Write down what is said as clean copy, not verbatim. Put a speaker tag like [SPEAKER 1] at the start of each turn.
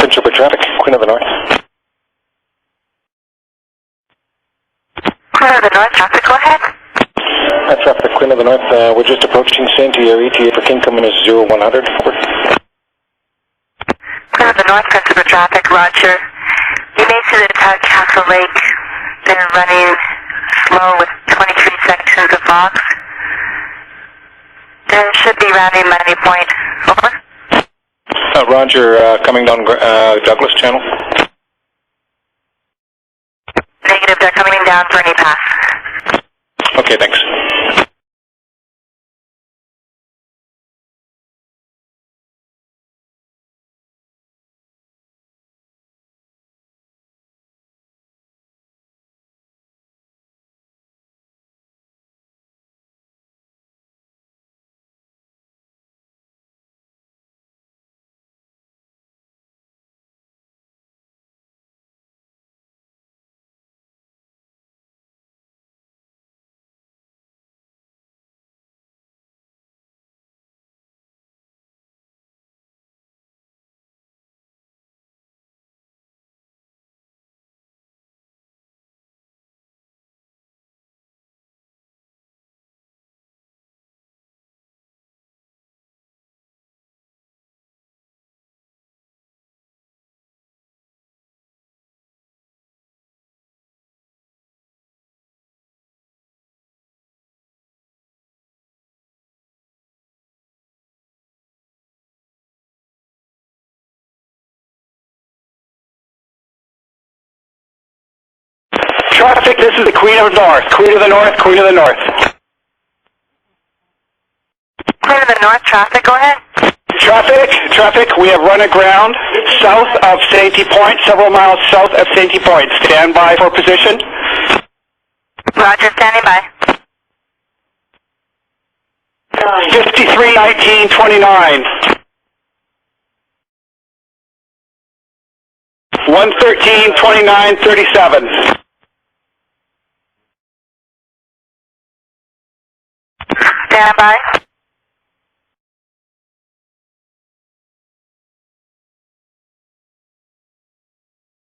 [SPEAKER 1] Prince Rupert traffic, Queen of the North.
[SPEAKER 2] Queen of the North traffic, go ahead.
[SPEAKER 1] Traffic, Queen of the North, we're just approaching St. Your ETA for King coming is 0100.
[SPEAKER 2] Queen of the North, Prince Rupert traffic, roger. You may see the entire Castle Lake. They're running slow with 23 sections of box. There should be rounding 90 point. Over.
[SPEAKER 1] Roger, coming down Douglas Channel.
[SPEAKER 2] Negative, they're coming down for any pass.
[SPEAKER 1] Okay, thanks.
[SPEAKER 3] Traffic, this is the Queen of the North. Queen of the North, Queen of the North.
[SPEAKER 2] Queen of the North traffic, go ahead.
[SPEAKER 3] Traffic, we have run aground south of Sainty Point, several miles south of Sainty Point. Stand by for position.
[SPEAKER 2] Roger, standing by.
[SPEAKER 3] 531929. 1132937.
[SPEAKER 2] Stand by.